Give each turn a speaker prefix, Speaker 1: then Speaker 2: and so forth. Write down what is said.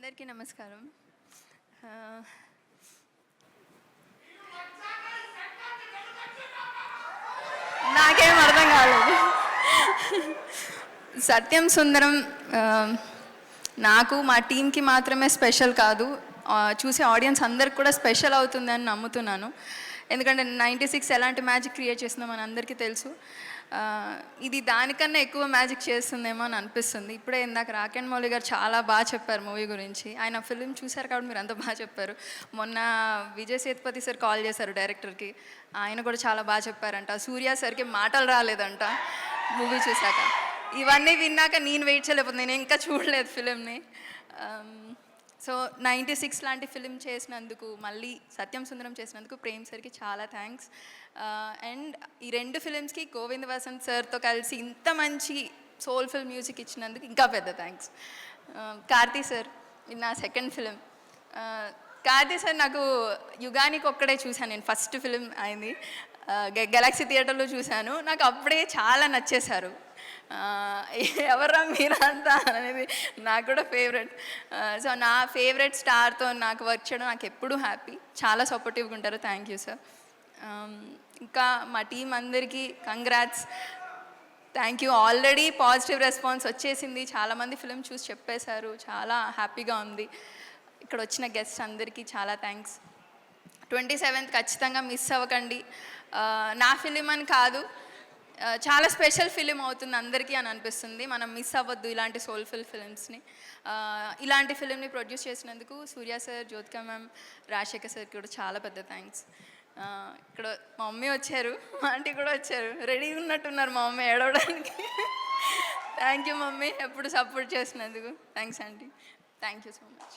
Speaker 1: అందరికీ నమస్కారం. నాకేం అర్థం కాలేదు. సత్యం సుందరం నాకు మా టీంకి మాత్రమే స్పెషల్ కాదు, చూసే ఆడియన్స్ అందరికి కూడా స్పెషల్ అవుతుందని నమ్ముతున్నాను. ఎందుకంటే 96 ఎలాంటి మ్యాజిక్ క్రియేట్ చేస్తుందో మన అందరికీ తెలుసు. ఇది దానికన్నా ఎక్కువ మ్యాజిక్ చేస్తుందేమో అని అనిపిస్తుంది. ఇప్పుడే ఇందాక రాకెన్ మౌలి గారు చాలా బాగా చెప్పారు మూవీ గురించి. ఆయన ఫిలిం చూశారు కాబట్టి మీరు అంత బాగా చెప్పారు. మొన్న విజయ్ సేతుపతి సార్ కాల్ చేశారు డైరెక్టర్కి, ఆయన కూడా చాలా బాగా చెప్పారంట. సూర్య సార్కి మాటలు రాలేదంట మూవీ చూశాక. ఇవన్నీ విన్నాక నేను వెయిట్ చేయలేకపోతే, నేను ఇంకా చూడలేదు ఫిలింని. సో 96 లాంటి ఫిలిం చేసినందుకు, మళ్ళీ సత్యం సుందరం చేసినందుకు ప్రేమ్ సార్కి చాలా థ్యాంక్స్. అండ్ ఈ 2 ఫిలిమ్స్కి గోవింద్ వసంత్ సార్తో కలిసి ఇంత మంచి సోల్ఫుల్ మ్యూజిక్ ఇచ్చినందుకు ఇంకా పెద్ద థ్యాంక్స్. కార్తీ సార్, ఇది నా సెకండ్ ఫిలిం. కార్తీ సార్ నాకు యుగానికి ఒక్కడే చూశాను నేను, ఫస్ట్ ఫిలిం అయింది గెలాక్సీ థియేటర్లో చూశాను. నాకు అప్పుడే చాలా నచ్చేశారు. ఎవరా మీరంతా అనేది నాకు కూడా ఫేవరెట్. సో నా ఫేవరెట్ స్టార్తో నాకు వర్క్ చేయడం నాకు ఎప్పుడూ హ్యాపీ. చాలా సపోర్టివ్గా ఉంటారు. Thank you sir. ఇంకా మా టీం అందరికీ congrats, thank you. Already positive response వచ్చేసింది, చాలామంది ఫిలిం చూసి చెప్పేశారు, చాలా హ్యాపీగా ఉంది. ఇక్కడ వచ్చిన గెస్ట్ అందరికీ చాలా థ్యాంక్స్. 27th ఖచ్చితంగా మిస్ అవ్వకండి. నా ఫిలిం అని కాదు, చాలా స్పెషల్ ఫిలిం అవుతుంది అందరికీ అని అనిపిస్తుంది. మనం మిస్ అవ్వద్దు ఇలాంటి సోల్ఫుల్ ఫిలిమ్స్ని. ఇలాంటి ఫిలింని ప్రొడ్యూస్ చేసినందుకు సూర్య సార్, జ్యోతిక మ్యామ్, రాజశేఖర్ సార్కి కూడా చాలా పెద్ద థ్యాంక్స్. ఇక్కడ మా మమ్మీ వచ్చారు, మా ఆంటీ కూడా వచ్చారు, రెడీగా ఉన్నట్టున్నారు మా మమ్మీ ఏడవడానికి. థ్యాంక్ యూ మమ్మీ, ఎప్పుడు సపోర్ట్ చేసినందుకు. Thanks aunty, thank you so much.